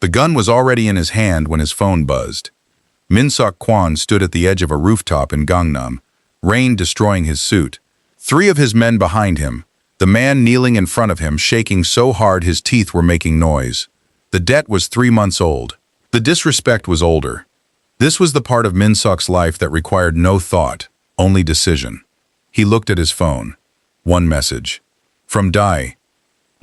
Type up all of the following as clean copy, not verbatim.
The gun was already in his hand when his phone buzzed. Min-Seok Kwon stood at the edge of a rooftop in Gangnam, rain destroying his suit. 3 of his men behind him, the man kneeling in front of him shaking so hard his teeth were making noise. The debt was 3 months old. The disrespect was older. This was the part of Min-Seok's life that required no thought, only decision. He looked at his phone. 1 message. From Dai,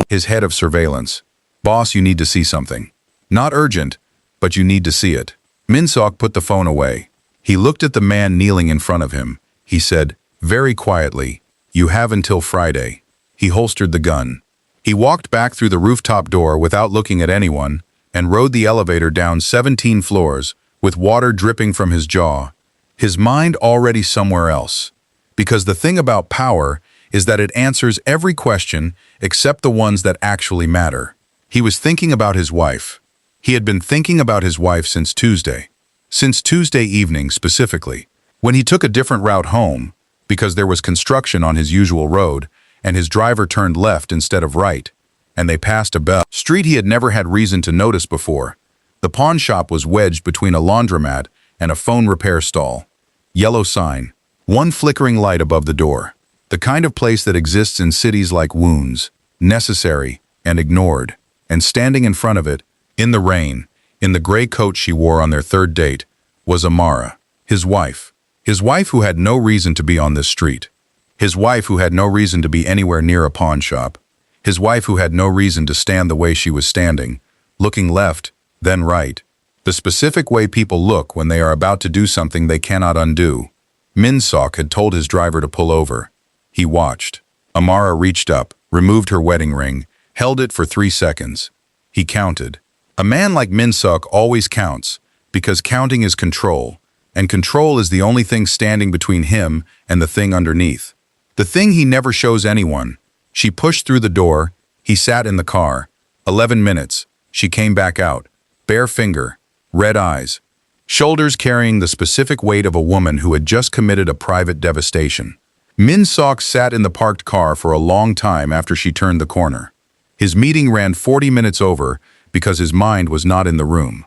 his head of surveillance. Boss, you need to see something. Not urgent, but you need to see it. Min-Seok put the phone away. He looked at the man kneeling in front of him. He said, very quietly, you have until Friday. He holstered the gun. He walked back through the rooftop door without looking at anyone and rode the elevator down 17 floors with water dripping from his jaw. His mind already somewhere else. Because the thing about power is that it answers every question except the ones that actually matter. He was thinking about his wife. He had been thinking about his wife since Tuesday. Since Tuesday evening specifically, when he took a different route home, because there was construction on his usual road, and his driver turned left instead of right, and they passed a bell street he had never had reason to notice before. The pawn shop was wedged between a laundromat and a phone repair stall. Yellow sign, 1 flickering light above the door. The kind of place that exists in cities like Wounds, necessary and ignored. And standing in front of it, in the rain, in the gray coat she wore on their 3rd date, was Amara, his wife. His wife who had no reason to be on this street. His wife who had no reason to be anywhere near a pawn shop. His wife who had no reason to stand the way she was standing, looking left, then right. The specific way people look when they are about to do something they cannot undo. Min-Seok had told his driver to pull over. He watched. Amara reached up, removed her wedding ring, held it for 3 seconds. He counted. A man like Min-Seok always counts, because counting is control, and control is the only thing standing between him and the thing underneath. The thing he never shows anyone. She pushed through the door. He sat in the car. 11 minutes. She came back out. Bare finger. Red eyes. Shoulders carrying the specific weight of a woman who had just committed a private devastation. Min-Seok sat in the parked car for a long time after she turned the corner. His meeting ran 40 minutes over because his mind was not in the room.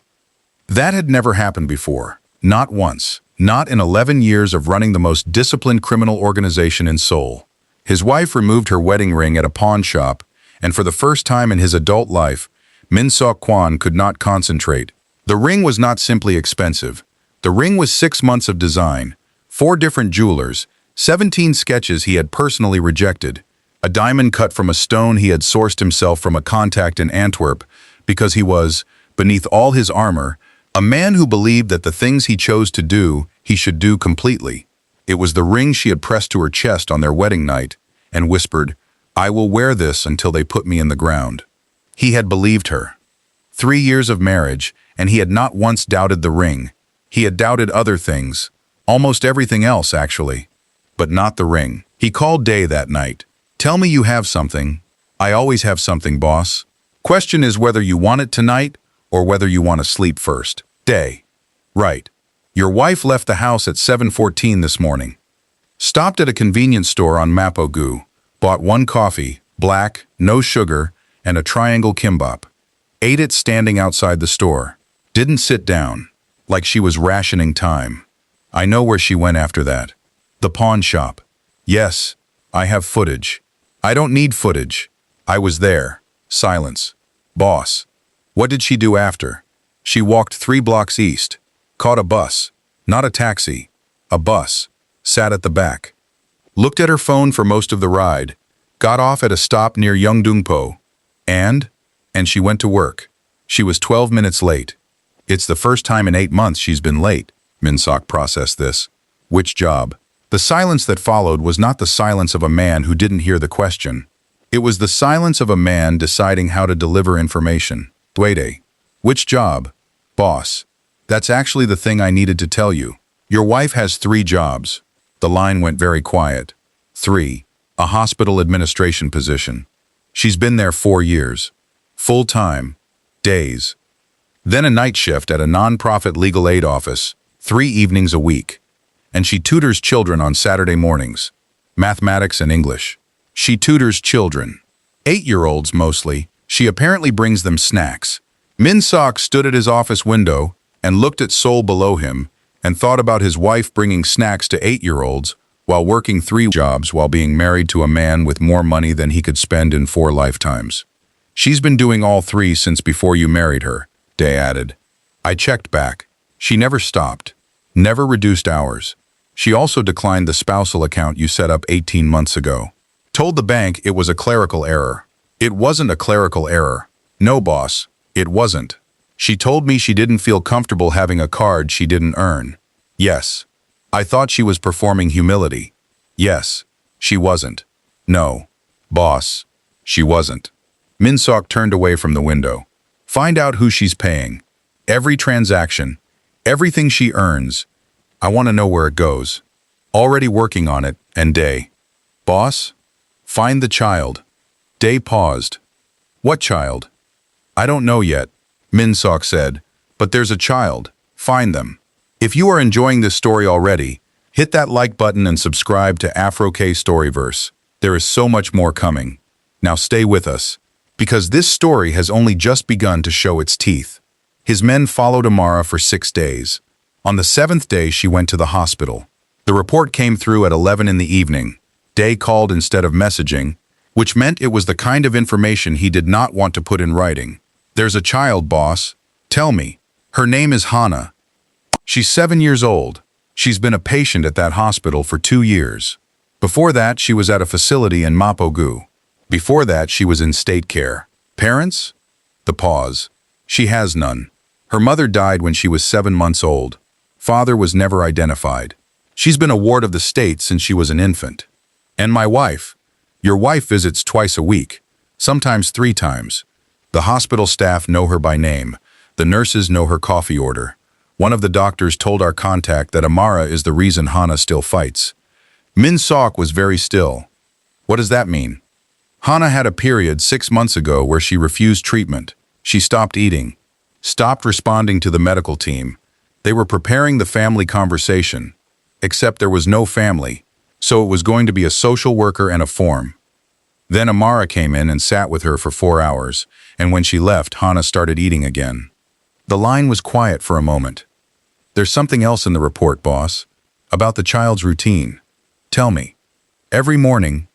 That had never happened before. Not once. Not in 11 years of running the most disciplined criminal organization in Seoul. His wife removed her wedding ring at a pawn shop, and for the first time in his adult life, Min-Seok Kwon could not concentrate. The ring was not simply expensive. The ring was 6 months of design, 4 different jewelers, 17 sketches he had personally rejected, a diamond cut from a stone he had sourced himself from a contact in Antwerp, because he was, beneath all his armor, a man who believed that the things he chose to do, he should do completely. It was the ring she had pressed to her chest on their wedding night, and whispered, I will wear this until they put me in the ground. He had believed her. 3 years of marriage, and he had not once doubted the ring. He had doubted other things, almost everything else actually, but not the ring. He called Day that night. Tell me you have something. I always have something, boss. Question is whether you want it tonight or whether you want to sleep first. Day. Right. Your wife left the house at 7:14 this morning. Stopped at a convenience store on Mapo-gu. Bought 1 coffee, black, no sugar, and a triangle kimbap. Ate it standing outside the store. Didn't sit down. Like she was rationing time. I know where she went after that. The pawn shop. Yes, I have footage. I don't need footage. I was there. Silence. Boss. What did she do after? She walked 3 blocks east. Caught a bus. Not a taxi. A bus. Sat at the back. Looked at her phone for most of the ride. Got off at a stop near Yeongdongpo. And she went to work. She was 12 minutes late. It's the first time in 8 months she's been late. Min-Seok processed this. Which job? The silence that followed was not the silence of a man who didn't hear the question. It was the silence of a man deciding how to deliver information. Duede. Which job? Boss. That's actually the thing I needed to tell you. Your wife has 3 jobs. The line went very quiet. 3. A hospital administration position. She's been there 4 years. Full-time. Days. Then a night shift at a non-profit legal aid office, 3 evenings a week. And she tutors children on Saturday mornings. Mathematics and English. She tutors children. 8-year-olds mostly. She apparently brings them snacks. Min-Seok stood at his office window and looked at Seoul below him and thought about his wife bringing snacks to 8-year-olds while working 3 jobs while being married to a man with more money than he could spend in 4 lifetimes. She's been doing all 3 since before you married her, Dae added. I checked back. She never stopped. Never reduced hours. She also declined the spousal account you set up 18 months ago. Told the bank it was a clerical error. It wasn't a clerical error. No, boss, it wasn't. She told me she didn't feel comfortable having a card she didn't earn. Yes. I thought she was performing humility. Yes. She wasn't. No. Boss. She wasn't. Min-Seok turned away from the window. Find out who she's paying. Every transaction. Everything she earns. I want to know where it goes. Already working on it, and Dae. Boss? Find the child. Dae paused. What child? I don't know yet, Min-Seok said, but there's a child. Find them. If you are enjoying this story already, hit that like button and subscribe to Afro K Storyverse. There is so much more coming. Now stay with us, because this story has only just begun to show its teeth. His men followed Amara for 6 days. On the 7th day, she went to the hospital. The report came through at 11 in the evening. Dae called instead of messaging, which meant it was the kind of information he did not want to put in writing. There's a child, boss. Tell me. Her name is Hana. She's 7 years old. She's been a patient at that hospital for 2 years. Before that, she was at a facility in Mapogu. Before that, she was in state care. Parents? The pause. She has none. Her mother died when she was 7 months old. Father was never identified. She's been a ward of the state since she was an infant. And my wife. Your wife visits twice a week, sometimes 3 times. The hospital staff know her by name. The nurses know her coffee order. One of the doctors told our contact that Amara is the reason Hana still fights. Min-Seok was very still. What does that mean? Hana had a period 6 months ago where she refused treatment. She stopped eating, stopped responding to the medical team. They were preparing the family conversation, except there was no family, so it was going to be a social worker and a form. Then Amara came in and sat with her for 4 hours, and when she left, Hana started eating again. The line was quiet for a moment. There's something else in the report, boss, about the child's routine. Tell me. Every morning,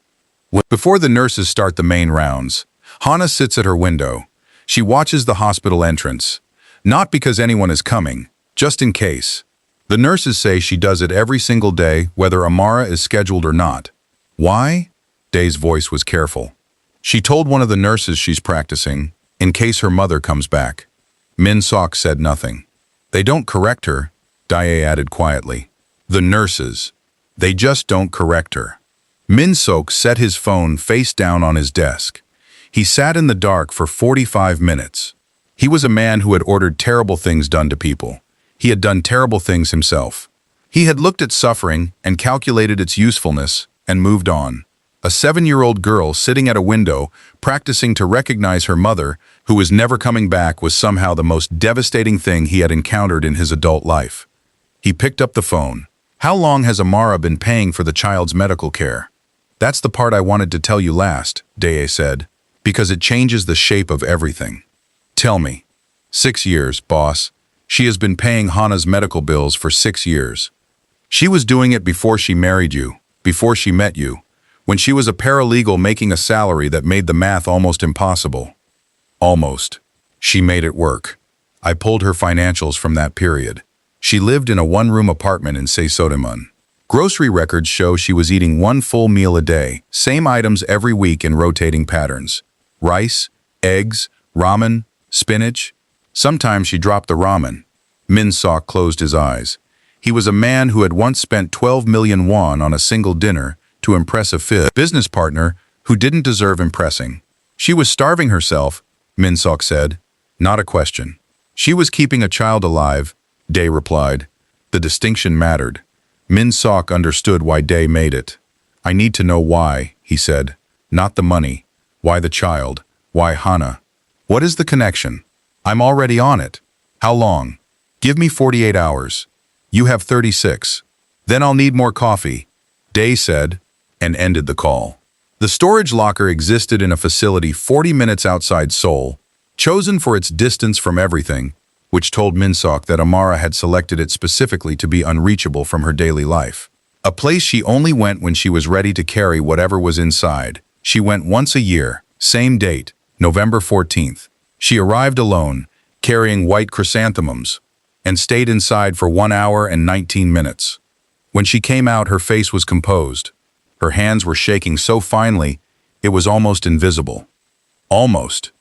before the nurses start the main rounds, Hana sits at her window. She watches the hospital entrance, not because anyone is coming, just in case. The nurses say she does it every single day, whether Amara is scheduled or not. Why? Dae's voice was careful. She told one of the nurses she's practicing, in case her mother comes back. Min-Seok said nothing. They don't correct her, Dae added quietly. The nurses. They just don't correct her. Min-Seok set his phone face down on his desk. He sat in the dark for 45 minutes. He was a man who had ordered terrible things done to people. He had done terrible things himself. He had looked at suffering and calculated its usefulness and moved on. A 7-year-old girl sitting at a window, practicing to recognize her mother, who was never coming back, was somehow the most devastating thing he had encountered in his adult life. He picked up the phone. How long has Amara been paying for the child's medical care? That's the part I wanted to tell you last, Dae said, because it changes the shape of everything. Tell me. 6 years, boss. She has been paying Hana's medical bills for 6 years. She was doing it before she married you, before she met you, when she was a paralegal making a salary that made the math almost impossible. Almost. She made it work. I pulled her financials from that period. She lived in a 1-room apartment in Seoul. Grocery records show she was eating 1 full meal a day, same items every week in rotating patterns. Rice, eggs, ramen, spinach. Sometimes she dropped the ramen. Min-Seok closed his eyes. He was a man who had once spent 12 million won on a single dinner to impress a business partner who didn't deserve impressing. She was starving herself, Min-Seok said. Not a question. She was keeping a child alive, Dae replied. The distinction mattered. Min-Seok understood why Dae made it. I need to know why, he said. Not the money. Why the child? Why Hana? What is the connection? I'm already on it. How long? Give me 48 hours. You have 36. Then I'll need more coffee, Dae said, and ended the call. The storage locker existed in a facility 40 minutes outside Seoul, chosen for its distance from everything, which told Min-Seok that Amara had selected it specifically to be unreachable from her daily life. A place she only went when she was ready to carry whatever was inside. She went once a year, same date, November 14th. She arrived alone, carrying white chrysanthemums, and stayed inside for 1 hour and 19 minutes. When she came out, her face was composed. Her hands were shaking so finely, it was almost invisible. Almost.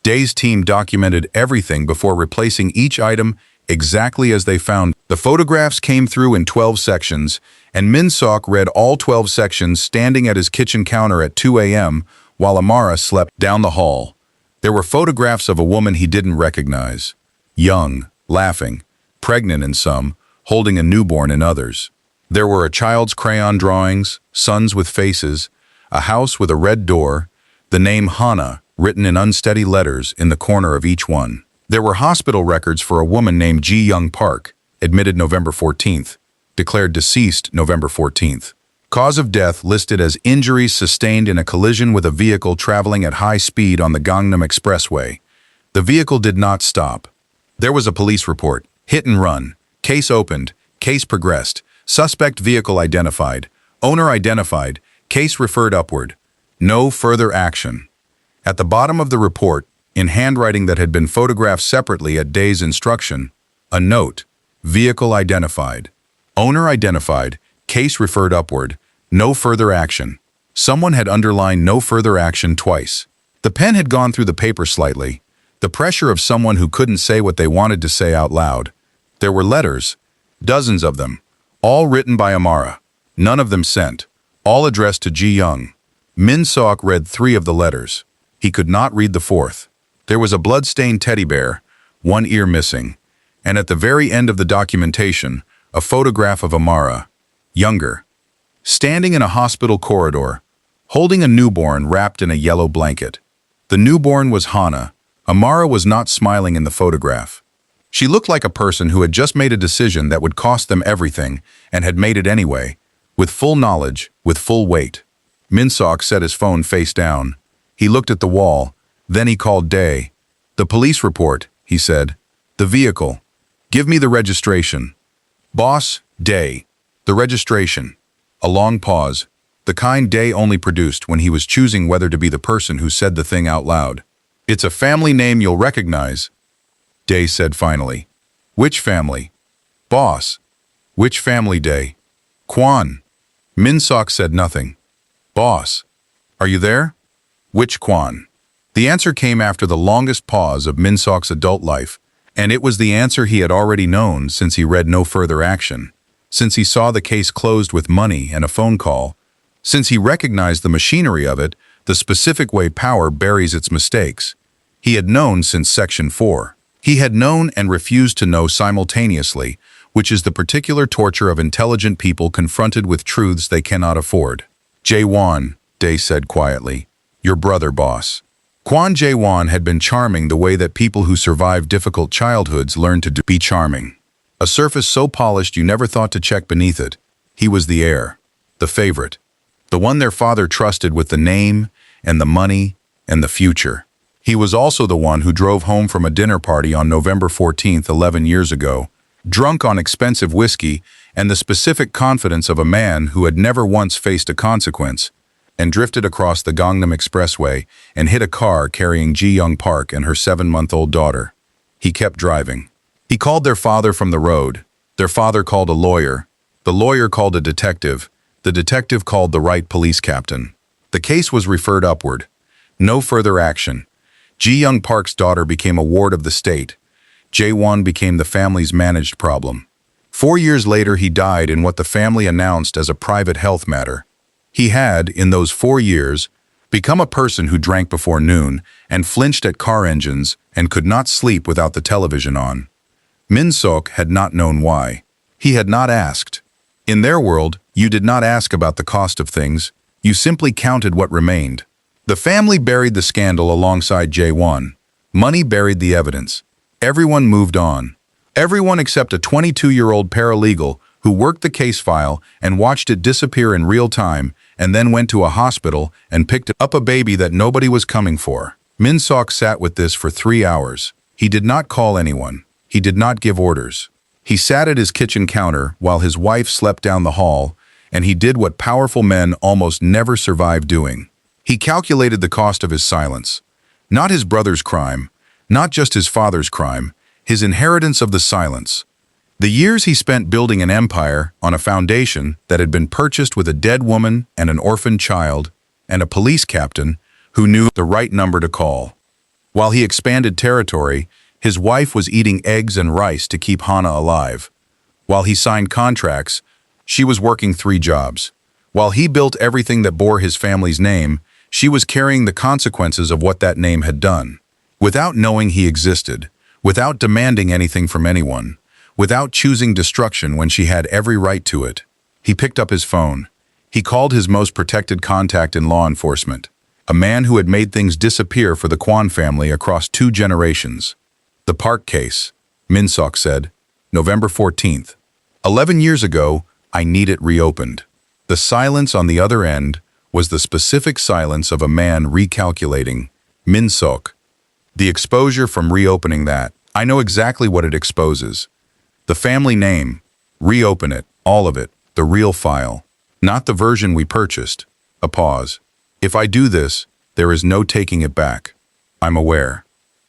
Day's team documented everything before replacing each item exactly as they found. The photographs came through in 12 sections, and Min-Seok read all 12 sections standing at his kitchen counter at 2 a.m. while Amara slept down the hall. There were photographs of a woman he didn't recognize. Young, laughing, pregnant in some, holding a newborn in others. There were a child's crayon drawings, sons with faces, a house with a red door, the name Hana written in unsteady letters in the corner of each one. There were hospital records for a woman named Ji-Young Park, admitted November 14th, declared deceased November 14th. Cause of death listed as injuries sustained in a collision with a vehicle traveling at high speed on the Gangnam Expressway. The vehicle did not stop. There was a police report. Hit and run. Case opened. Case progressed. Suspect vehicle identified. Owner identified. Case referred upward. No further action. At the bottom of the report, in handwriting that had been photographed separately at Day's instruction, a note, vehicle identified. Owner identified. Case referred upward. No further action. Someone had underlined no further action twice. The pen had gone through the paper slightly. The pressure of someone who couldn't say what they wanted to say out loud. There were letters, dozens of them, all written by Amara. None of them sent, all addressed to Ji-Young. Min-Seok read 3 of the letters. He could not read the 4th. There was a blood-stained teddy bear, one ear missing, and at the very end of the documentation, a photograph of Amara, younger, standing in a hospital corridor, holding a newborn wrapped in a yellow blanket. The newborn was Hana. Amara was not smiling in the photograph. She looked like a person who had just made a decision that would cost them everything and had made it anyway, with full knowledge, with full weight. Min-Seok set his phone face down. He looked at the wall. Then he called Day. "The police report," he said. "The vehicle. Give me the registration." "Boss, Day. The registration." A long pause, the kind Day only produced when he was choosing whether to be the person who said the thing out loud. "It's a family name you'll recognize," Day said finally. "Which family?" "Boss." "Which family, Day?" "Kwon." Min-Seok said nothing. "Boss. Are you there?" "Which Kwon?" The answer came after the longest pause of Min-Seok's adult life, and it was the answer he had already known since he read no further action, since he saw the case closed with money and a phone call, since he recognized the machinery of it, the specific way power buries its mistakes. He had known since Section 4. He had known and refused to know simultaneously, which is the particular torture of intelligent people confronted with truths they cannot afford. "Jae-won," Day said quietly. "Your brother, boss." Kwon Jae-won had been charming the way that people who survive difficult childhoods learn to be charming. A surface so polished you never thought to check beneath it. He was the heir, the favorite, the one their father trusted with the name and the money and the future. He was also the one who drove home from a dinner party on November 14th, 11 years ago, drunk on expensive whiskey and the specific confidence of a man who had never once faced a consequence, and drifted across the Gangnam Expressway and hit a car carrying Ji-Young Park and her 7-month-old daughter. He kept driving. He called their father from the road. Their father called a lawyer. The lawyer called a detective. The detective called the right police captain. The case was referred upward. No further action. Ji-Young Park's daughter became a ward of the state. Jae-won became the family's managed problem. 4 years later, he died in what the family announced as a private health matter. He had, in those 4 years, become a person who drank before noon and flinched at car engines and could not sleep without the television on. Min-Seok had not known why. He had not asked. In their world, you did not ask about the cost of things. You simply counted what remained. The family buried the scandal alongside Jae-won. Money buried the evidence. Everyone moved on. Everyone except a 22-year-old paralegal who worked the case file and watched it disappear in real time and then went to a hospital and picked up a baby that nobody was coming for. Min-Seok sat with this for 3 hours. He did not call anyone. He did not give orders. He sat at his kitchen counter while his wife slept down the hall, and he did what powerful men almost never survive doing. He calculated the cost of his silence. Not his brother's crime, not just his father's crime, his inheritance of the silence. The years he spent building an empire on a foundation that had been purchased with a dead woman and an orphaned child, and a police captain who knew the right number to call. While he expanded territory, his wife was eating eggs and rice to keep Hana alive. While he signed contracts, she was working 3 jobs. While he built everything that bore his family's name, she was carrying the consequences of what that name had done. Without knowing he existed, without demanding anything from anyone, without choosing destruction when she had every right to it, he picked up his phone. He called his most protected contact in law enforcement, a man who had made things disappear for the Kwon family across 2 generations. The Park case, Min-Seok said, November 14th. 11 years ago, I need it reopened. The silence on the other end was the specific silence of a man recalculating. Min-Seok. The exposure from reopening that, I know exactly what it exposes. The family name. Reopen it, all of it, the real file. Not the version we purchased. A pause. If I do this, there is no taking it back. I'm aware.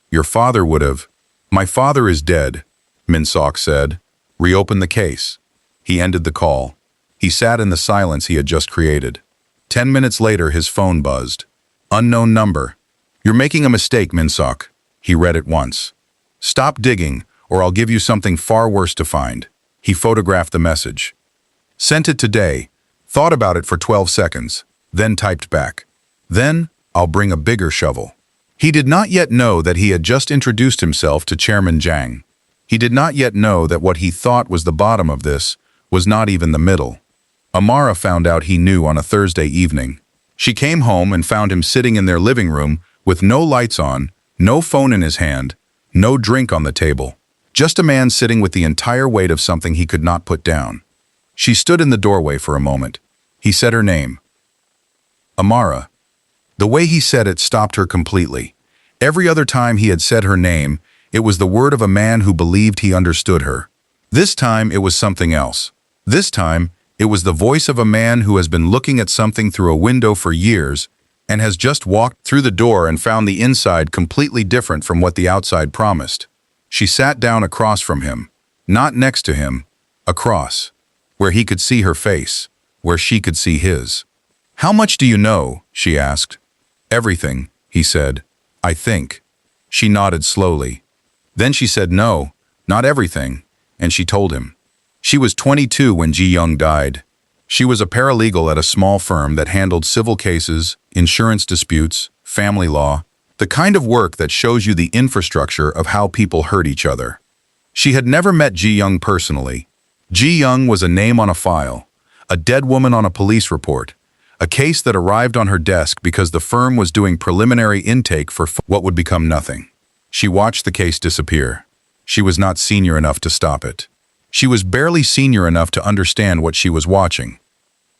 Your father would have. My father is dead, Min-Seok said. Reopen the case. He ended the call. He sat in the silence he had just created. 10 minutes later, his phone buzzed. Unknown number. You're making a mistake, Min-Seok. He read it once. Stop digging, or I'll give you something far worse to find. He photographed the message. Sent it today. Thought about it for 12 seconds. Then typed back. Then, I'll bring a bigger shovel. He did not yet know that he had just introduced himself to Chairman Jang. He did not yet know that what he thought was the bottom of this was not even the middle. Amara found out he knew on a Thursday evening. She came home and found him sitting in their living room with no lights on, no phone in his hand, no drink on the table. Just a man sitting with the entire weight of something he could not put down. She stood in the doorway for a moment. He said her name. Amara. The way he said it stopped her completely. Every other time he had said her name, it was the word of a man who believed he understood her. This time it was something else. This time it was the voice of a man who has been looking at something through a window for years and has just walked through the door and found the inside completely different from what the outside promised. She sat down across from him, not next to him, across, where he could see her face, where she could see his. How much do you know? She asked. Everything, he said. I think. She nodded slowly. Then she said no, not everything, and she told him. She was 22 when Ji-young died. She was a paralegal at a small firm that handled civil cases, insurance disputes, family law, the kind of work that shows you the infrastructure of how people hurt each other. She had never met Ji-young personally. Ji-young was a name on a file, a dead woman on a police report, a case that arrived on her desk because the firm was doing preliminary intake for what would become nothing. She watched the case disappear. She was not senior enough to stop it. She was barely senior enough to understand what she was watching.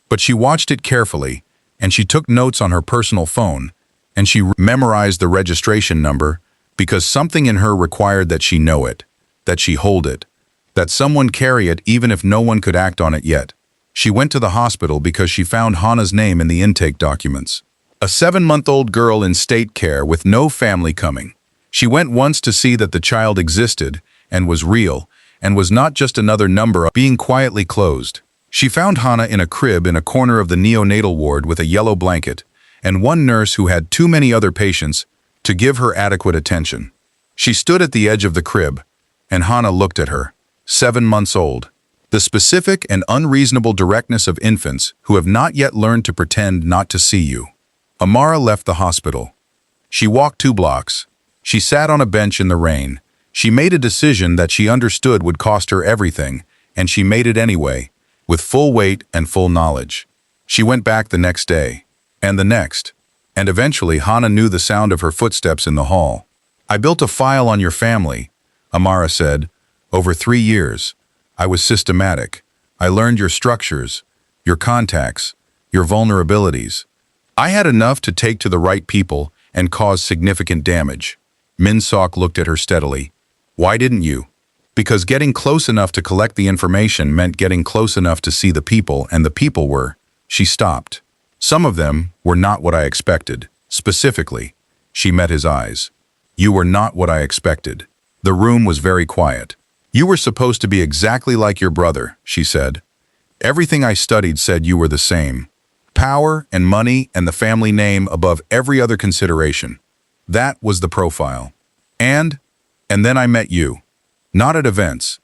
But she watched it carefully, and she took notes on her personal phone, and she memorized the registration number because something in her required that she know it, that she hold it, that someone carry it even if no one could act on it yet. She went to the hospital because she found Hana's name in the intake documents. A 7-month-old girl in state care with no family coming. She went once to see that the child existed and was real and was not just another number being quietly closed. She found Hana in a crib in a corner of the neonatal ward with a yellow blanket and one nurse who had too many other patients to give her adequate attention. She stood at the edge of the crib, and Hana looked at her, 7 months old. The specific and unreasonable directness of infants who have not yet learned to pretend not to see you. Amara left the hospital. She walked 2 blocks. She sat on a bench in the rain. She made a decision that she understood would cost her everything, and she made it anyway, with full weight and full knowledge. She went back the next day, and the next, and eventually Hana knew the sound of her footsteps in the hall. I built a file on your family, Amara said, over 3 years. I was systematic. I learned your structures, your contacts, your vulnerabilities. I had enough to take to the right people and cause significant damage. Min-Seok looked at her steadily. Why didn't you? Because getting close enough to collect the information meant getting close enough to see the people, and the people were. She stopped. Some of them were not what I expected. Specifically, she met his eyes. You were not what I expected. The room was very quiet. You were supposed to be exactly like your brother, she said. Everything I studied said you were the same. Power and money and the family name above every other consideration. That was the profile. And then I met you. Not at events.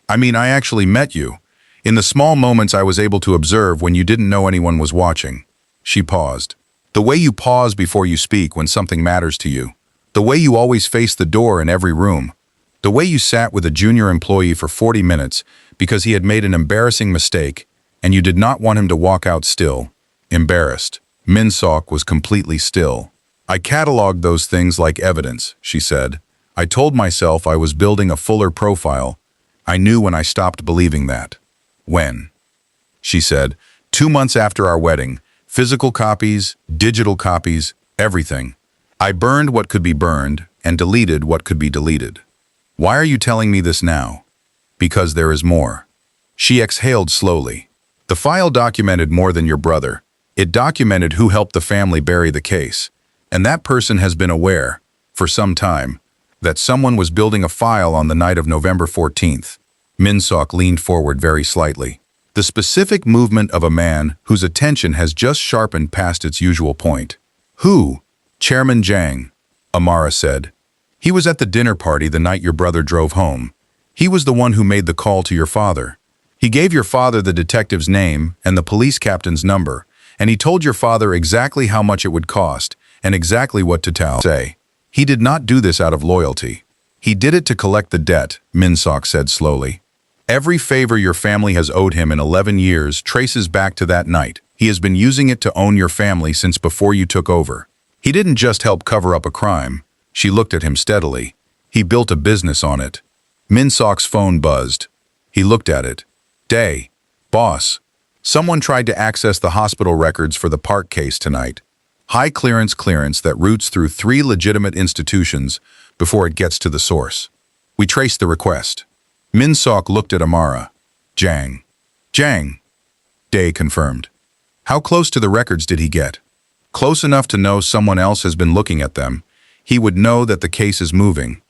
I actually met you. In the small moments I was able to observe when you didn't know anyone was watching. She paused. The way you pause before you speak when something matters to you. The way you always face the door in every room. The way you sat with a junior employee for 40 minutes because he had made an embarrassing mistake and you did not want him to walk out still. Embarrassed. Min-Seok was completely still. I cataloged those things like evidence, she said. I told myself I was building a fuller profile. I knew when I stopped believing that. When? She said, 2 months after our wedding, physical copies, digital copies, everything. I burned what could be burned and deleted what could be deleted. Why are you telling me this now? Because there is more. She exhaled slowly. The file documented more than your brother. It documented who helped the family bury the case. And that person has been aware, for some time, that someone was building a file on the night of November 14th. Min-Seok leaned forward very slightly. The specific movement of a man whose attention has just sharpened past its usual point. Who? Chairman Jang, Amara said. He was at the dinner party the night your brother drove home. He was the one who made the call to your father. He gave your father the detective's name and the police captain's number, and he told your father exactly how much it would cost and exactly what to say. He did not do this out of loyalty. He did it to collect the debt, Min-Seok said slowly. Every favor your family has owed him in 11 years traces back to that night. He has been using it to own your family since before you took over. He didn't just help cover up a crime. She looked at him steadily. He built a business on it. Min-Seok's phone buzzed. He looked at it. Day. Boss. Someone tried to access the hospital records for the Park case tonight. High clearance that routes through 3 legitimate institutions before it gets to the source. We traced the request. Min-Seok looked at Amara. Jang. Day confirmed. How close to the records did he get? Close enough to know someone else has been looking at them. He would know that the case is moving.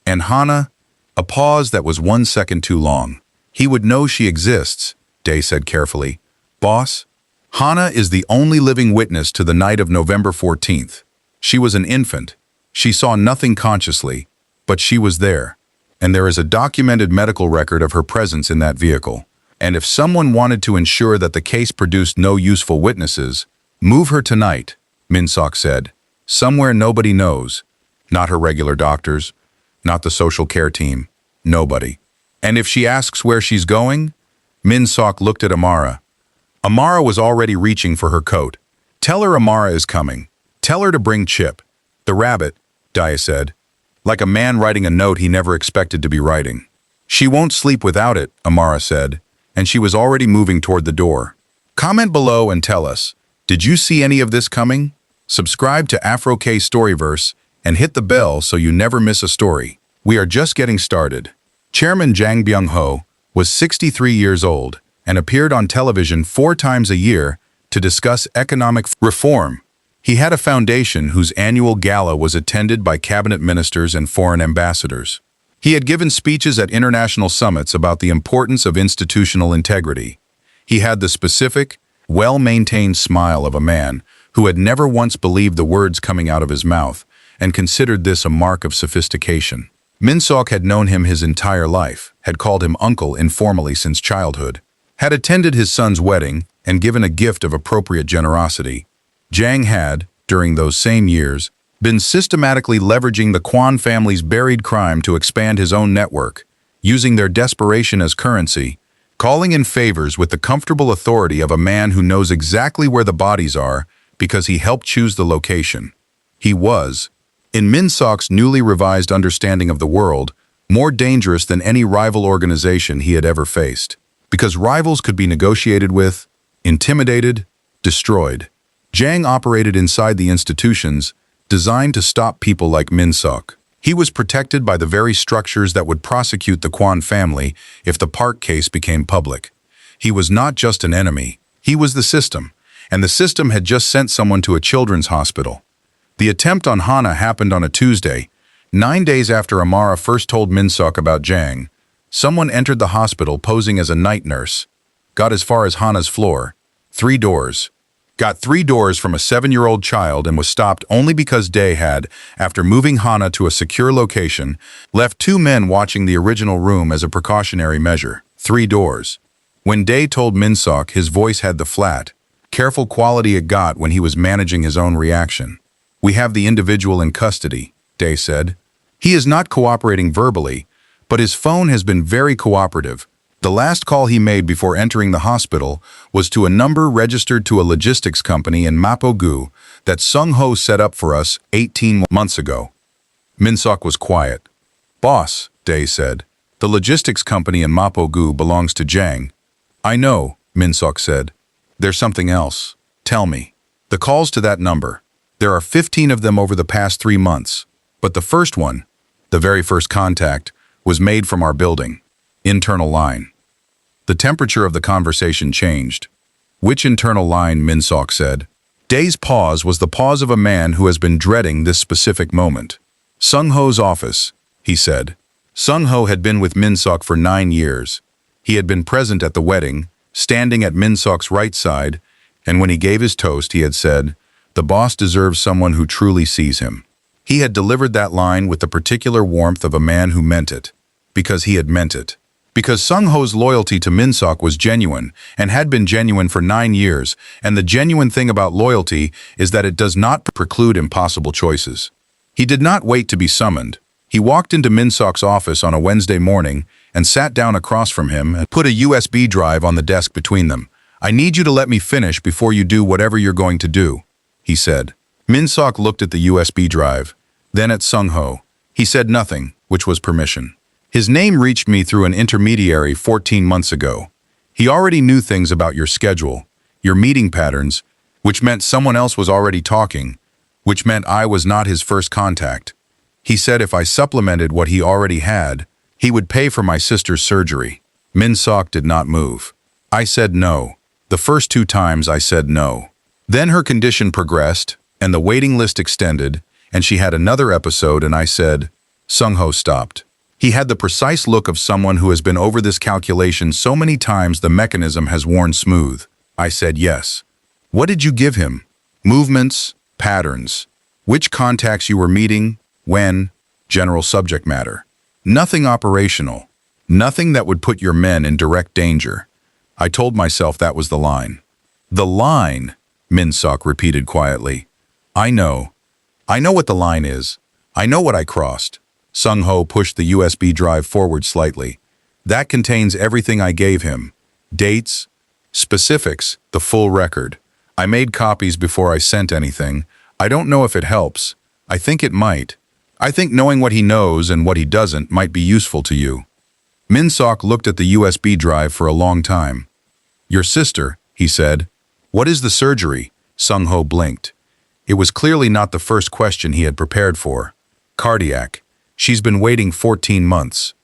And Hana? A pause that was 1 second too long. He would know she exists, Day said carefully. Boss? Hana is the only living witness to the night of November 14th. She was an infant. She saw nothing consciously, but she was there. And there is a documented medical record of her presence in that vehicle. And if someone wanted to ensure that the case produced no useful witnesses, move her tonight, Min-Seok said. Somewhere nobody knows. Not her regular doctors, not the social care team, nobody. And if she asks where she's going? Min-Seok looked at Amara. Amara was already reaching for her coat. Tell her Amara is coming. Tell her to bring Chip. The rabbit, Dia said. Like a man writing a note he never expected to be writing. She won't sleep without it, Amara said, and she was already moving toward the door. Comment below and tell us, did you see any of this coming? Subscribe to Afro K Storyverse and hit the bell so you never miss a story. We are just getting started. Chairman Jang Byung-ho was 63 years old and appeared on television 4 times a year to discuss economic reform. He had a foundation whose annual gala was attended by cabinet ministers and foreign ambassadors. He had given speeches at international summits about the importance of institutional integrity. He had the specific, well-maintained smile of a man who had never once believed the words coming out of his mouth and considered this a mark of sophistication. Min-Seok had known him his entire life, had called him uncle informally since childhood, had attended his son's wedding and given a gift of appropriate generosity. Jang had, during those same years, been systematically leveraging the Kwon family's buried crime to expand his own network, using their desperation as currency, calling in favors with the comfortable authority of a man who knows exactly where the bodies are because he helped choose the location. He was, in Min-Seok's newly revised understanding of the world, more dangerous than any rival organization he had ever faced, because rivals could be negotiated with, intimidated, destroyed. Jang operated inside the institutions, designed to stop people like Min-Seok. He was protected by the very structures that would prosecute the Kwon family if the Park case became public. He was not just an enemy, he was the system, and the system had just sent someone to a children's hospital. The attempt on Hana happened on a Tuesday, 9 days after Amara first told Min-Seok about Jang. Someone entered the hospital posing as a night nurse, got as far as Hana's floor, 3 doors. Got 3 doors from a 7-year-old child and was stopped only because Dae had, after moving Hana to a secure location, left 2 men watching the original room as a precautionary measure. 3 doors. When Dae told Min-Seok, his voice had the flat, careful quality it got when he was managing his own reaction. "We have the individual in custody," Dae said. "He is not cooperating verbally, but his phone has been very cooperative. The last call he made before entering the hospital was to a number registered to a logistics company in Mapo-gu that Sung-ho set up for us 18 months ago." Min-Seok was quiet. "Boss," Dae said, "the logistics company in Mapo-gu belongs to Jang." "I know," Min-Seok said. "There's something else. Tell me." "The calls to that number. There are 15 of them over the past 3 months. But the first one, the very first contact, was made from our building. Internal line." The temperature of the conversation changed. "Which internal line?" Min-Seok said. Dae's pause was the pause of a man who has been dreading this specific moment. "Sung-ho's office," he said. Sung-ho had been with Min-Seok for 9 years. He had been present at the wedding, standing at Min-Seok's right side, and when he gave his toast, he had said, "The boss deserves someone who truly sees him." He had delivered that line with the particular warmth of a man who meant it, because he had meant it. Because Sung-ho's loyalty to Min-Seok was genuine, and had been genuine for 9 years, and the genuine thing about loyalty is that it does not preclude impossible choices. He did not wait to be summoned. He walked into Min-Seok's office on a Wednesday morning and sat down across from him and put a USB drive on the desk between them. "I need you to let me finish before you do whatever you're going to do," he said. Min-Seok looked at the USB drive, then at Sung-ho. He said nothing, which was permission. "His name reached me through an intermediary 14 months ago. He already knew things about your schedule, your meeting patterns, which meant someone else was already talking, which meant I was not his first contact. He said if I supplemented what he already had, he would pay for my sister's surgery." Min-Seok did not move. "I said no. The first 2 times I said no. Then her condition progressed, and the waiting list extended, and she had another episode, and I said..." Sung-ho stopped. He had the precise look of someone who has been over this calculation so many times the mechanism has worn smooth. "I said yes." "What did you give him?" "Movements, patterns. Which contacts you were meeting, when, general subject matter. Nothing operational. Nothing that would put your men in direct danger. I told myself that was the line." "The line," Min-Seok repeated quietly. "I know. I know what the line is. I know what I crossed." Sung-ho pushed the USB drive forward slightly. "That contains everything I gave him. Dates, specifics, the full record. I made copies before I sent anything. I don't know if it helps. I think it might. I think knowing what he knows and what he doesn't might be useful to you." Min-Seok looked at the USB drive for a long time. "Your sister," he said. "What is the surgery?" Sung-ho blinked. It was clearly not the first question he had prepared for. "Cardiac. She's been waiting 14 months.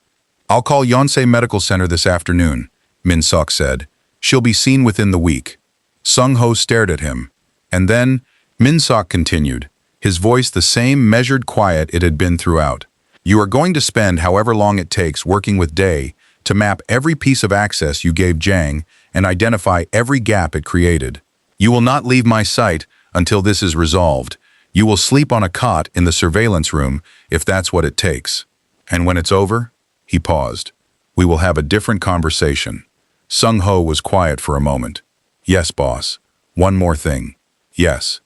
I'll call Yonsei Medical Center this afternoon," Min-Seok said. "She'll be seen within the week." Sung-ho stared at him. And then, Min-Seok continued, his voice the same measured quiet it had been throughout. "You are going to spend however long it takes working with Dae to map every piece of access you gave Jang and identify every gap it created. You will not leave my sight until this is resolved. You will sleep on a cot in the surveillance room if that's what it takes. And when it's over," he paused, "we will have a different conversation." Sung-ho was quiet for a moment. "Yes, boss. One more thing. Yes.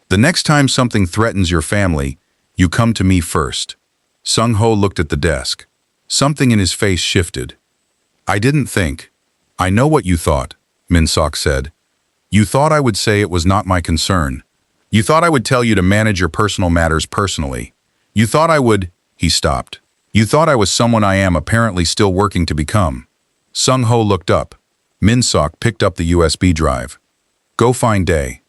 The next time something threatens your family, you come to me first." Sung-ho looked at the desk. Something in his face shifted. "I didn't think. I know what you thought," Min-Seok said. "You thought I would say it was not my concern. You thought I would tell you to manage your personal matters personally. You thought I would..." He stopped. "You thought I was someone I am apparently still working to become." Sung-ho looked up. Min-Seok picked up the USB drive. "Go find Dae."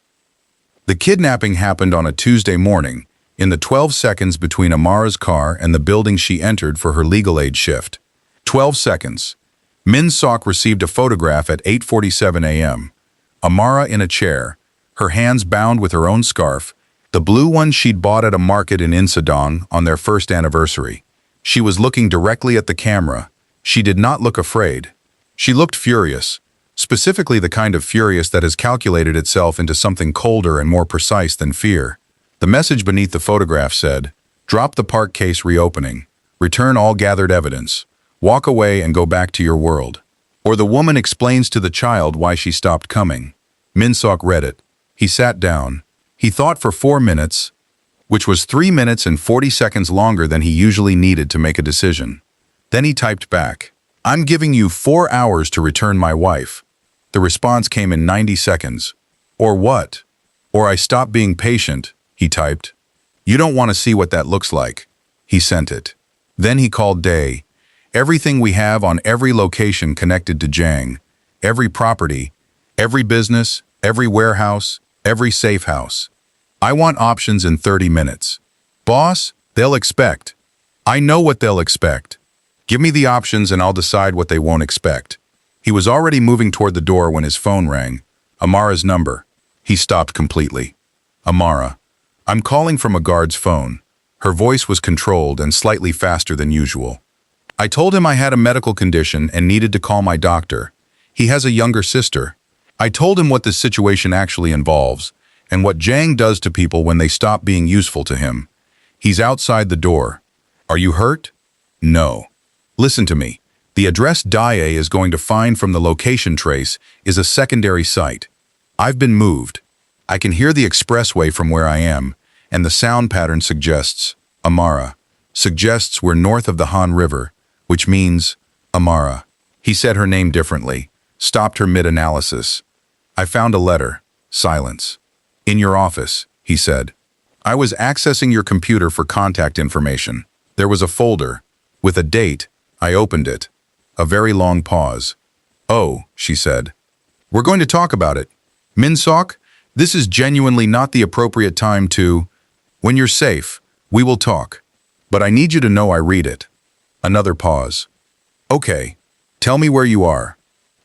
The kidnapping happened on a Tuesday morning, in the 12 seconds between Amara's car and the building she entered for her legal aid shift. 12 seconds. Min-Seok received a photograph at 8:47 a.m. Amara in a chair, her hands bound with her own scarf, the blue one she'd bought at a market in Insadong on their first anniversary. She was looking directly at the camera. She did not look afraid. She looked furious, specifically the kind of furious that has calculated itself into something colder and more precise than fear. The message beneath the photograph said, "Drop the park case reopening. Return all gathered evidence. Walk away and go back to your world." Or the woman explains to the child why she stopped coming. Min-Seok read it. He sat down. He thought for 4 minutes, which was 3 minutes and 40 seconds longer than he usually needed to make a decision. Then he typed back, "I'm giving you 4 hours to return my wife." The response came in 90 seconds. "Or what?" "Or I stop being patient," he typed. "You don't want to see what that looks like." He sent it. Then he called Day. "Everything we have on every location connected to Jang. Every property, every business, every warehouse, every safe house. I want options in 30 minutes. Boss, they'll expect. I know what they'll expect. Give me the options and I'll decide what they won't expect." He was already moving toward the door when his phone rang. Amara's number. He stopped completely. "Amara, I'm calling from a guard's phone." Her voice was controlled and slightly faster than usual. "I told him I had a medical condition and needed to call my doctor. He has a younger sister. I told him what this situation actually involves and what Jang does to people when they stop being useful to him. He's outside the door. Are you hurt?" "No." "Listen to me. The address Dae is going to find from the location trace is a secondary site. I've been moved. I can hear the expressway from where I am, and the sound pattern suggests, Amara, suggests we're north of the Han River, which means Amara." He said her name differently, stopped her mid-analysis. "I found a letter." Silence. "In your office," he said. "I was accessing your computer for contact information. There was a folder with a date. I opened it." A very long pause. "Oh," she said. "We're going to talk about it. Min-Seok, this is genuinely not the appropriate time to... When you're safe, we will talk. But I need you to know I read it." Another pause. "Okay, tell me where you are."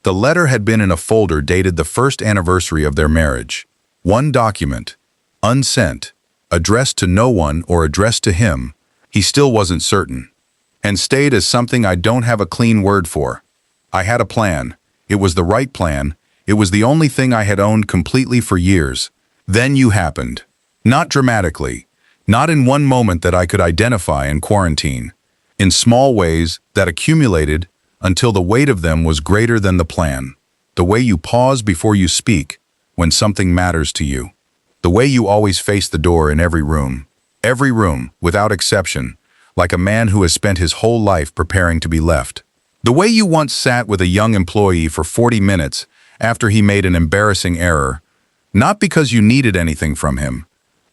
The letter had been in a folder dated the first anniversary of their marriage. One document, unsent, addressed to no one or addressed to him. He still wasn't certain. And stayed as something I don't have a clean word for. I had a plan. It was the right plan. It was the only thing I had owned completely for years. Then you happened. Not dramatically. Not in one moment that I could identify in quarantine. In small ways that accumulated until the weight of them was greater than the plan. The way you pause before you speak when something matters to you. The way you always face the door in every room. Every room, without exception. Like a man who has spent his whole life preparing to be left. The way you once sat with a young employee for 40 minutes after he made an embarrassing error, not because you needed anything from him,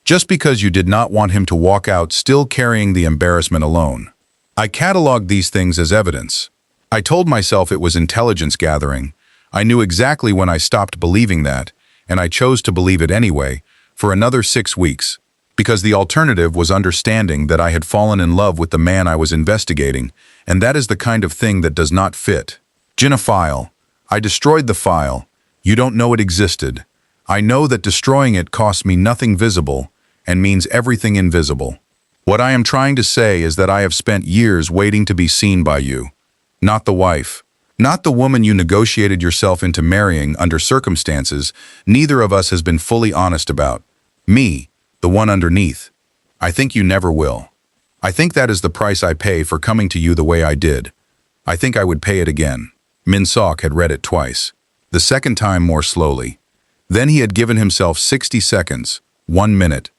just because you did not want him to walk out still carrying the embarrassment alone. I cataloged these things as evidence. I told myself it was intelligence gathering. I knew exactly when I stopped believing that, and I chose to believe it anyway, for another 6 weeks. Because the alternative was understanding that I had fallen in love with the man I was investigating, and that is the kind of thing that does not fit. Gin a file. I destroyed the file. You don't know it existed. I know that destroying it costs me nothing visible and means everything invisible. What I am trying to say is that I have spent years waiting to be seen by you. Not the wife. Not the woman you negotiated yourself into marrying under circumstances neither of us has been fully honest about. Me. The one underneath. I think you never will. I think that is the price I pay for coming to you the way I did. I think I would pay it again. Min-Seok had read it twice. The second time more slowly. Then he had given himself 60 seconds, 1 minute.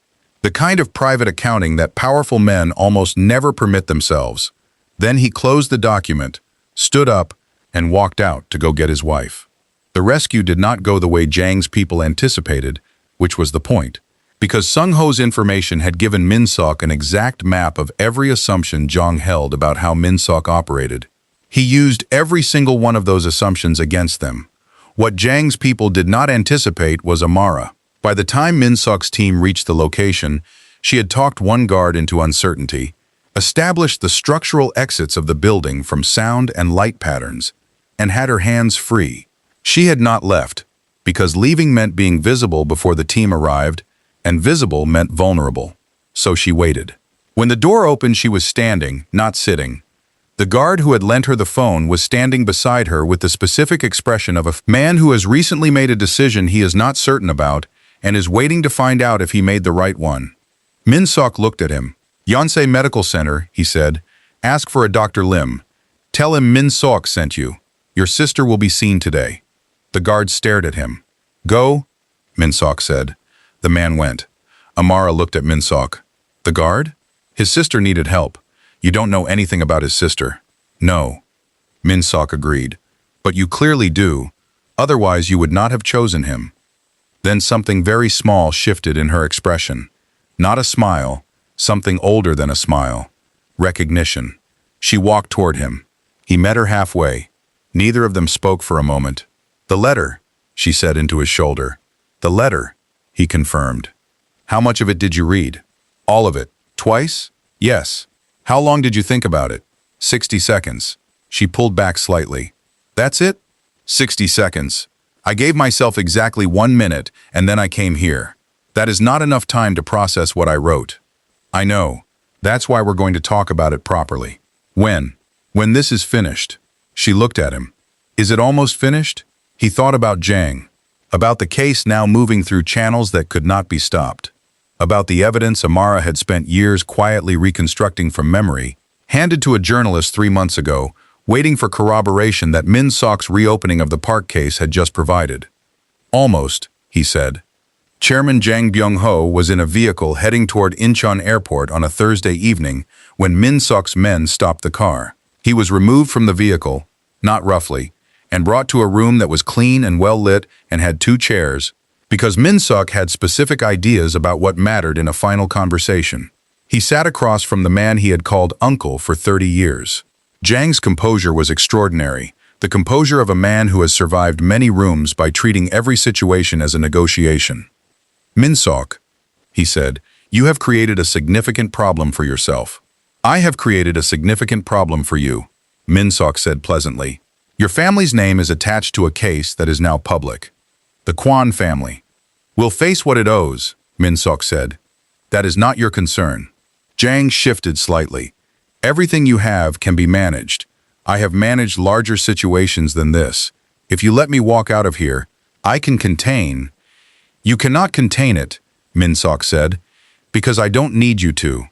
The kind of private accounting that powerful men almost never permit themselves. Then he closed the document, stood up, and walked out to go get his wife. The rescue did not go the way Jang's people anticipated, which was the point. Because Sung-ho's information had given Min-Seok an exact map of every assumption Jang held about how Min-Seok operated. He used every single one of those assumptions against them. What Jang's people did not anticipate was Amara. By the time Min-Seok's team reached the location, She had talked one guard into uncertainty, established the structural exits of the building from sound and light patterns, and had her hands free. She had not left, because leaving meant being visible before the team arrived, and visible meant vulnerable. So she waited. When the door opened, she was standing, not sitting. The guard who had lent her the phone was standing beside her with the specific expression of a man who has recently made a decision he is not certain about and is waiting to find out if he made the right one. Min-Seok looked at him. "Yonsei Medical Center," he said. "Ask for a Dr. Lim. Tell him Min-Seok sent you. Your sister will be seen today." The guard stared at him. "Go," Min-Seok said. The man went. Amara looked at Min-Seok. "The guard? His sister needed help. You don't know anything about his sister." "No," Min-Seok agreed. "But you clearly do. Otherwise you would not have chosen him." Then something very small shifted in her expression. Not a smile, something older than a smile. Recognition. She walked toward him. He met her halfway. Neither of them spoke for a moment. "The letter," she said into his shoulder. "The letter," he confirmed. "How much of it did you read?" "All of it. Twice?" "Yes." "How long did you think about it?" 60 seconds. She pulled back slightly. "That's it?" 60 seconds. "I gave myself exactly 1 minute, and then I came here. That is not enough time to process what I wrote." "I know. That's why we're going to talk about it properly." "When?" "When this is finished." She looked at him. "Is it almost finished?" He thought about Jang. About the case now moving through channels that could not be stopped. About the evidence Amara had spent years quietly reconstructing from memory, handed to a journalist 3 months ago, waiting for corroboration that Min-Seok's reopening of the park case had just provided. "Almost," he said. Chairman Jang Byung-ho was in a vehicle heading toward Incheon Airport on a Thursday evening when Min-Seok's men stopped the car. He was removed from the vehicle, not roughly, and brought to a room that was clean and well lit and had 2 chairs, because Min-Seok had specific ideas about what mattered in a final conversation. He sat across from the man he had called uncle for 30 years. Jang's composure was extraordinary, the composure of a man who has survived many rooms by treating every situation as a negotiation. "Min-Seok," he said, "you have created a significant problem for yourself." "I have created a significant problem for you," Min-Seok said pleasantly. "Your family's name is attached to a case that is now public. The Kwon family will face what it owes," Min-Seok said. "That is not your concern." Jang shifted slightly. "Everything you have can be managed. I have managed larger situations than this. If you let me walk out of here, I can contain." "You cannot contain it," Min-Seok said, "because I don't need you to.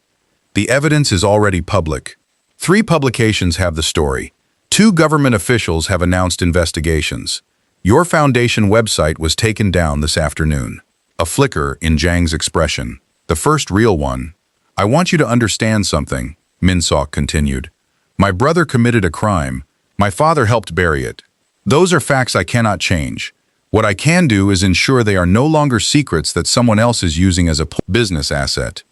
The evidence is already public. 3 publications have the story. 2 government officials have announced investigations. Your foundation website was taken down this afternoon." A flicker in Jang's expression. "The first real one." "I want you to understand something," Min-Seok continued. "My brother committed a crime. My father helped bury it. Those are facts I cannot change. What I can do is ensure they are no longer secrets that someone else is using as a business asset.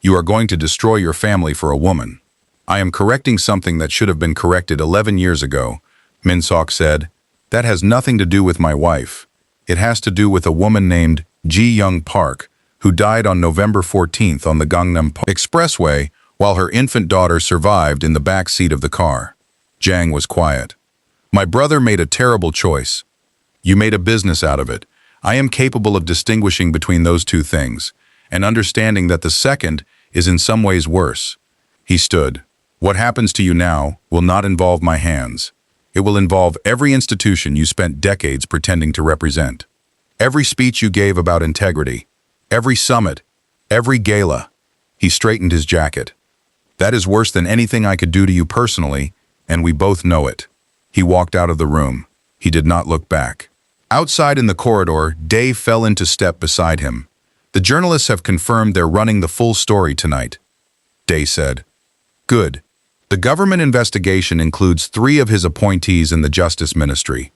You are going to destroy your family for a woman. I am correcting something that should have been corrected 11 years ago," Min-Seok said. "That has nothing to do with my wife. It has to do with a woman named Ji-Young Park, who died on November 14th on the Gangnam Expressway while her infant daughter survived in the back seat of the car." Jang was quiet. "My brother made a terrible choice. You made a business out of it. I am capable of distinguishing between those 2 things, and understanding that the second is in some ways worse." He stood. "What happens to you now will not involve my hands. It will involve every institution you spent decades pretending to represent. Every speech you gave about integrity. Every summit. Every gala." He straightened his jacket. "That is worse than anything I could do to you personally, and we both know it." He walked out of the room. He did not look back. Outside in the corridor, Dae fell into step beside him. "The journalists have confirmed they're running the full story tonight," Dae said. "Good. The government investigation includes 3 of his appointees in the Justice Ministry.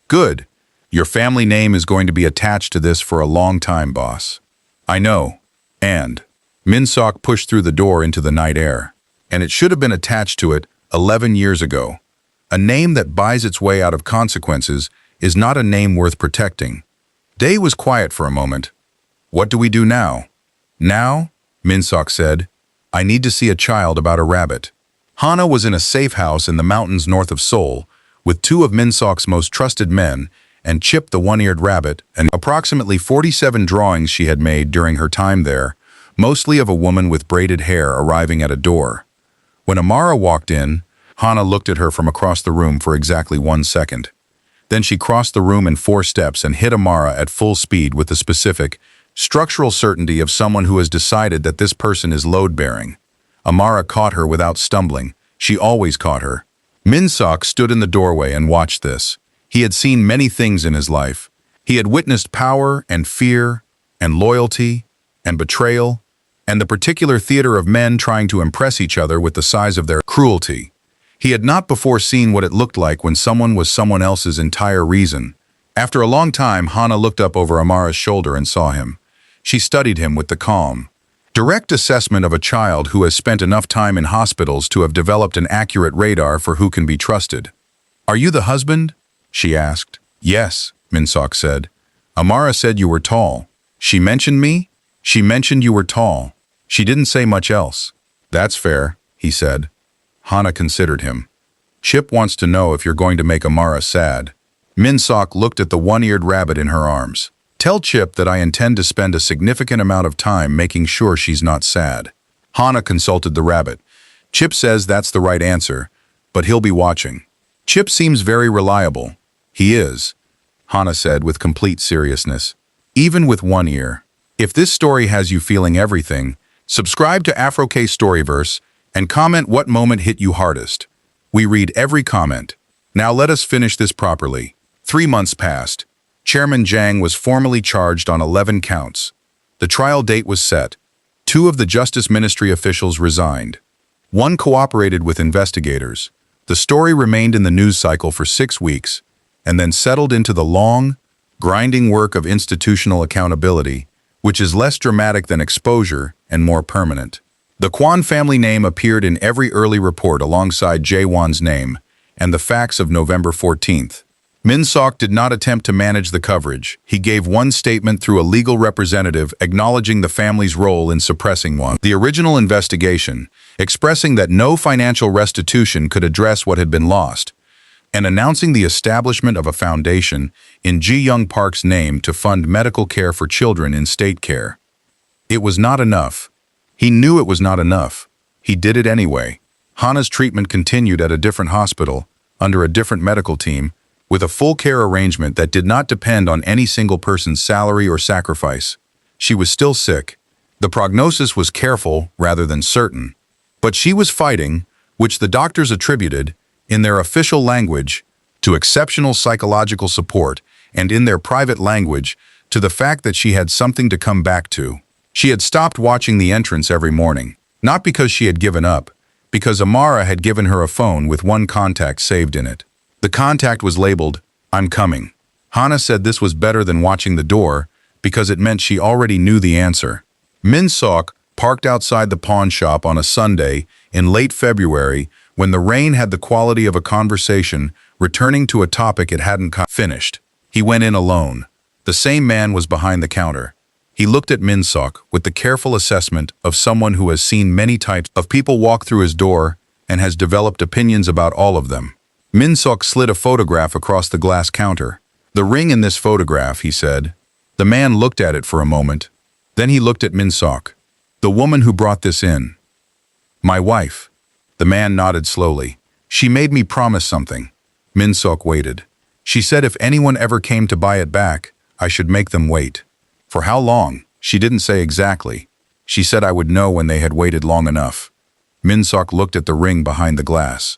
Good. Your family name is going to be attached to this for a long time, boss." "I know. And..." Min-Seok pushed through the door into the night air. "And it should have been attached to it 11 years ago. A name that buys its way out of consequences is not a name worth protecting." Dae was quiet for a moment. "What do we do now?" "Now?" Min-Seok said. I need to see a child about a rabbit. Hana was in a safe house in the mountains north of Seoul, with two of Min-Seok's most trusted men, and Chip the one-eared rabbit, and approximately 47 drawings she had made during her time there, mostly of a woman with braided hair arriving at a door. When Amara walked in, Hana looked at her from across the room for exactly 1 second. Then she crossed the room in 4 steps and hit Amara at full speed with the specific, structural certainty of someone who has decided that this person is load-bearing. Amara caught her without stumbling. She always caught her. Min-Seok stood in the doorway and watched this. He had seen many things in his life. He had witnessed power and fear and loyalty and betrayal and the particular theater of men trying to impress each other with the size of their cruelty. He had not before seen what it looked like when someone was someone else's entire reason. After a long time, Hana looked up over Amara's shoulder and saw him. She studied him with the calm, direct assessment of a child who has spent enough time in hospitals to have developed an accurate radar for who can be trusted. Are you the husband? She asked. Yes, Min-Seok said. Amara said you were tall. She mentioned me? She mentioned you were tall. She didn't say much else. That's fair, he said. Hana considered him. Chip wants to know if you're going to make Amara sad. Min-Seok looked at the one-eared rabbit in her arms. Tell Chip that I intend to spend a significant amount of time making sure she's not sad. Hana consulted the rabbit. Chip says that's the right answer, but he'll be watching. Chip seems very reliable. He is, Hana said with complete seriousness. Even with one ear. If this story has you feeling everything, subscribe to Afro Storyverse and comment what moment hit you hardest. We read every comment. Now let us finish this properly. 3 months passed. Chairman Jang was formally charged on 11 counts. The trial date was set. 2 of the Justice Ministry officials resigned. 1 cooperated with investigators. The story remained in the news cycle for 6 weeks, and then settled into the long, grinding work of institutional accountability, which is less dramatic than exposure and more permanent. The Kwon family name appeared in every early report alongside Jae-won's name and the facts of November 14th. Min-Seok did not attempt to manage the coverage. He gave one statement through a legal representative acknowledging the family's role in suppressing the original investigation, expressing that no financial restitution could address what had been lost, and announcing the establishment of a foundation in Ji-Young Park's name to fund medical care for children in state care. It was not enough. He knew it was not enough. He did it anyway. Hana's treatment continued at a different hospital, under a different medical team, with a full care arrangement that did not depend on any single person's salary or sacrifice. She was still sick. The prognosis was careful rather than certain. But she was fighting, which the doctors attributed, in their official language, to exceptional psychological support, and in their private language, to the fact that she had something to come back to. She had stopped watching the entrance every morning, not because she had given up, because Amara had given her a phone with one contact saved in it. The contact was labeled, "I'm coming." Hana said this was better than watching the door because it meant she already knew the answer. Min-Seok parked outside the pawn shop on a Sunday in late February when the rain had the quality of a conversation returning to a topic it hadn't finished. He went in alone. The same man was behind the counter. He looked at Min-Seok with the careful assessment of someone who has seen many types of people walk through his door and has developed opinions about all of them. Min-Seok slid a photograph across the glass counter. "The ring in this photograph," he said. The man looked at it for a moment. Then he looked at Min-Seok. "The woman who brought this in." "My wife." The man nodded slowly. "She made me promise something." Min-Seok waited. "She said if anyone ever came to buy it back, I should make them wait." "For how long?" "She didn't say exactly. She said I would know when they had waited long enough." Min-Seok looked at the ring behind the glass.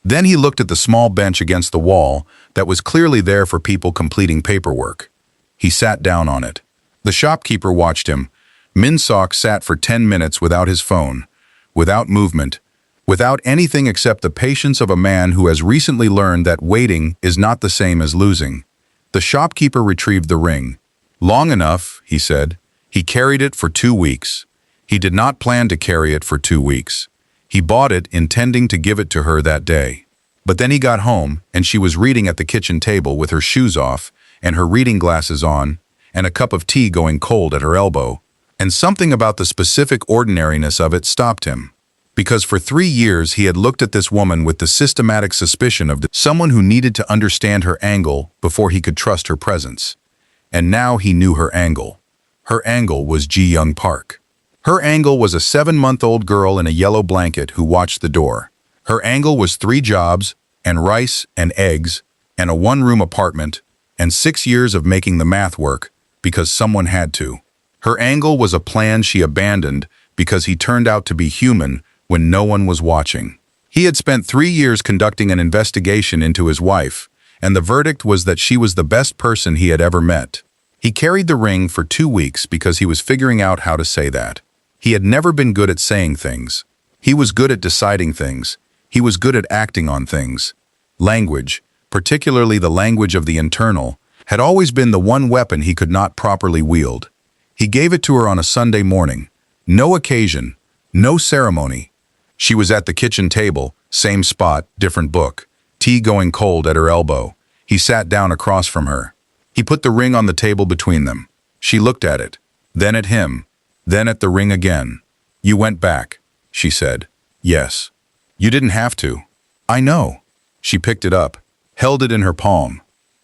Then he looked at the small bench against the wall that was clearly there for people completing paperwork. He sat down on it. The shopkeeper watched him. Min-Seok sat for 10 minutes without his phone, without movement, without anything except the patience of a man who has recently learned that waiting is not the same as losing. The shopkeeper retrieved the ring. "Long enough," he said. He carried it for 2 weeks. He did not plan to carry it for 2 weeks. He bought it intending to give it to her that day. But then he got home, and she was reading at the kitchen table with her shoes off and her reading glasses on, and a cup of tea going cold at her elbow. And something about the specific ordinariness of it stopped him. Because for 3 years he had looked at this woman with the systematic suspicion of someone who needed to understand her angle before he could trust her presence. And now he knew her angle. Her angle was Ji-young Park. Her angle was a 7-month-old girl in a yellow blanket who watched the door. Her angle was 3 jobs, and rice, and eggs, and a 1-room apartment, and 6 years of making the math work, because someone had to. Her angle was a plan she abandoned because he turned out to be human when no one was watching. He had spent 3 years conducting an investigation into his wife, and the verdict was that she was the best person he had ever met. He carried the ring for 2 weeks because he was figuring out how to say that. He had never been good at saying things. He was good at deciding things. He was good at acting on things. Language, particularly the language of the internal, had always been the one weapon he could not properly wield. He gave it to her on a Sunday morning. No occasion, no ceremony. She was at the kitchen table, same spot, different book, tea going cold at her elbow. He sat down across from her. He put the ring on the table between them. She looked at it, then at him, then at the ring again. "You went back," she said. "Yes." "You didn't have to." "I know." She picked it up, held it in her palm.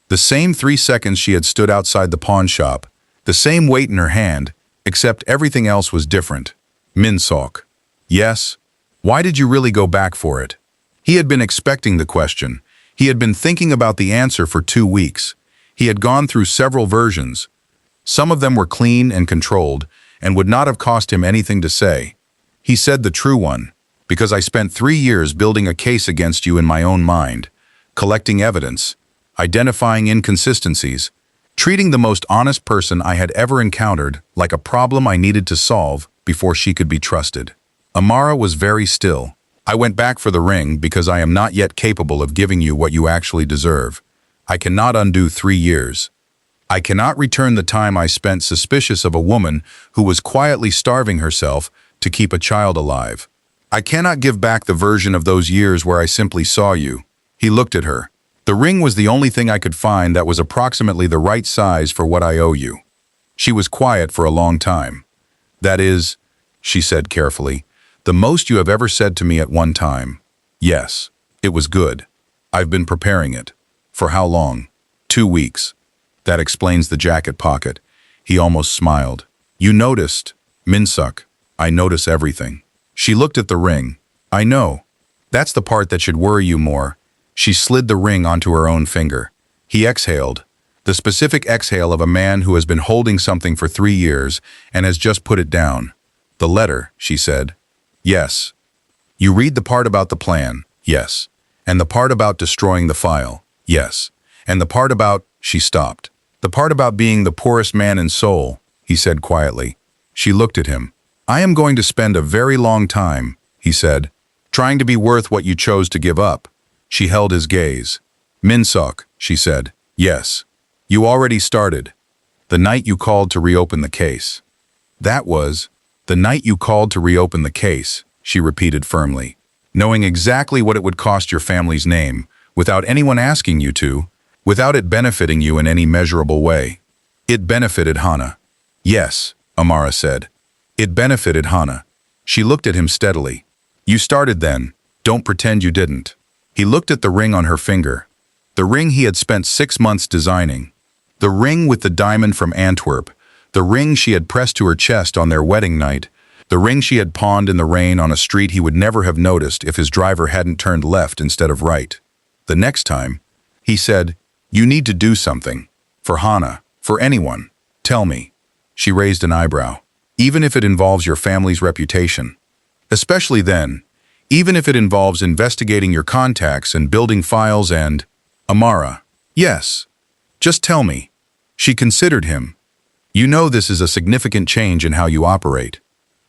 The same 3 seconds she had stood outside the pawn shop, the same weight in her hand, except everything else was different. Min-Seok. "Yes? Why did you really go back for it?" He had been expecting the question. He had been thinking about the answer for 2 weeks. He had gone through several versions. Some of them were clean and controlled, and would not have cost him anything to say. He said the true one, "Because I spent 3 years building a case against you in my own mind, collecting evidence, identifying inconsistencies, treating the most honest person I had ever encountered like a problem I needed to solve before she could be trusted." Amara was very still. "I went back for the ring because I am not yet capable of giving you what you actually deserve. I cannot undo 3 years. I cannot return the time I spent suspicious of a woman who was quietly starving herself to keep a child alive. I cannot give back the version of those years where I simply saw you." He looked at her. "The ring was the only thing I could find that was approximately the right size for what I owe you." She was quiet for a long time. "That is," she said carefully, "the most you have ever said to me at one time." "Yes, it was good. I've been preparing it." "For how long?" 2 weeks. "That explains the jacket pocket." He almost smiled. "You noticed." "Min-Seok, I notice everything." She looked at the ring. "I know. That's the part that should worry you more." She slid the ring onto her own finger. He exhaled. The specific exhale of a man who has been holding something for 3 years and has just put it down. "The letter," she said. "Yes." "You read the part about the plan?" "Yes." "And the part about destroying the file?" "Yes." "And the part about—" She stopped. "The part about being the poorest man in Seoul," he said quietly. She looked at him. "I am going to spend a very long time," he said, "trying to be worth what you chose to give up." She held his gaze. "Min-Seok," she said. "Yes." "You already started. The night you called to reopen the case." "That was the night you called to reopen the case," she repeated firmly, "knowing exactly what it would cost your family's name, without anyone asking you to, without it benefiting you in any measurable way." "It benefited Hana." "Yes," Amara said. "It benefited Hana." She looked at him steadily. "You started then. Don't pretend you didn't." He looked at the ring on her finger. The ring he had spent 6 months designing. The ring with the diamond from Antwerp. The ring she had pressed to her chest on their wedding night. The ring she had pawned in the rain on a street he would never have noticed if his driver hadn't turned left instead of right. The next time, he said, "You need to do something. For Hana, for anyone. Tell me." She raised an eyebrow. "Even if it involves your family's reputation." "Especially then. Even if it involves investigating your contacts and building files and—" "Amara." "Yes. Just tell me." She considered him. "You know this is a significant change in how you operate."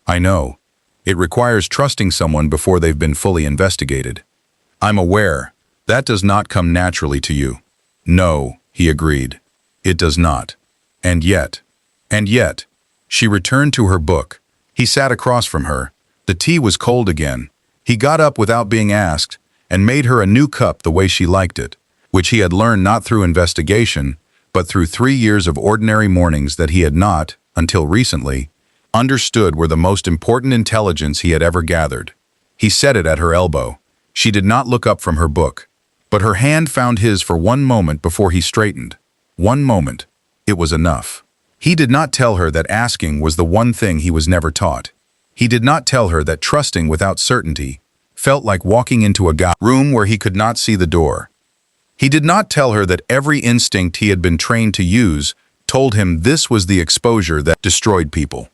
"I know. It requires trusting someone before they've been fully investigated." "I'm aware. That does not come naturally to you." "No," he agreed. "It does not. And yet." She returned to her book. He sat across from her. The tea was cold again. He got up without being asked and made her a new cup the way she liked it, which he had learned not through investigation, but through 3 years of ordinary mornings that he had not, until recently, understood were the most important intelligence he had ever gathered. He said it at her elbow. She did not look up from her book, but her hand found his for one moment before he straightened. One moment. It was enough. He did not tell her that asking was the one thing he was never taught. He did not tell her that trusting without certainty felt like walking into a room where he could not see the door. He did not tell her that every instinct he had been trained to use told him this was the exposure that destroyed people.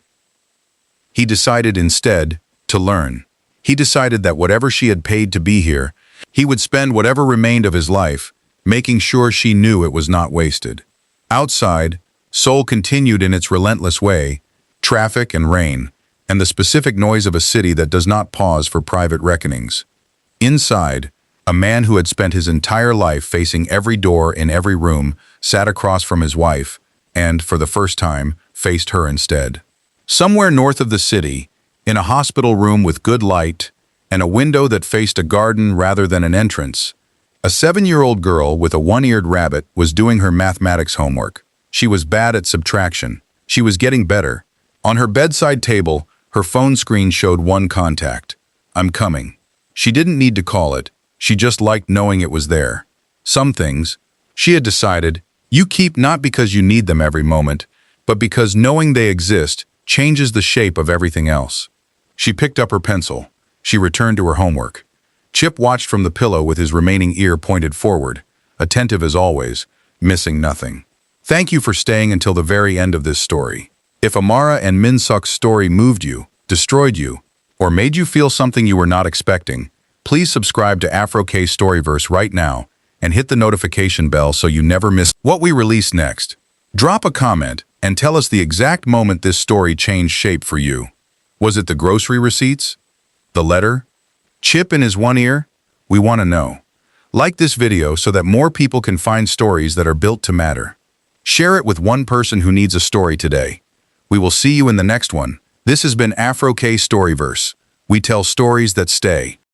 He decided instead to learn. He decided that whatever she had paid to be here, he would spend whatever remained of his life, making sure she knew it was not wasted. Outside, Seoul continued in its relentless way, traffic and rain, and the specific noise of a city that does not pause for private reckonings. Inside, a man who had spent his entire life facing every door in every room sat across from his wife and, for the first time, faced her instead. Somewhere north of the city, in a hospital room with good light and a window that faced a garden rather than an entrance, a 7-year-old girl with a one-eared rabbit was doing her mathematics homework. She was bad at subtraction. She was getting better. On her bedside table, her phone screen showed one contact. "I'm coming." She didn't need to call it. She just liked knowing it was there. Some things, she had decided, you keep not because you need them every moment, but because knowing they exist changes the shape of everything else. She picked up her pencil. She returned to her homework. Chip watched from the pillow with his remaining ear pointed forward, attentive as always, missing nothing. Thank you for staying until the very end of this story. If Amara and Min-Seok's story moved you, destroyed you, or made you feel something you were not expecting, please subscribe to Afro K Storyverse right now and hit the notification bell so you never miss what we release next. Drop a comment and tell us the exact moment this story changed shape for you. Was it the grocery receipts? The letter? Chip in his one ear? We want to know. Like this video so that more people can find stories that are built to matter. Share it with one person who needs a story today. We will see you in the next one. This has been Afro K Storyverse. We tell stories that stay.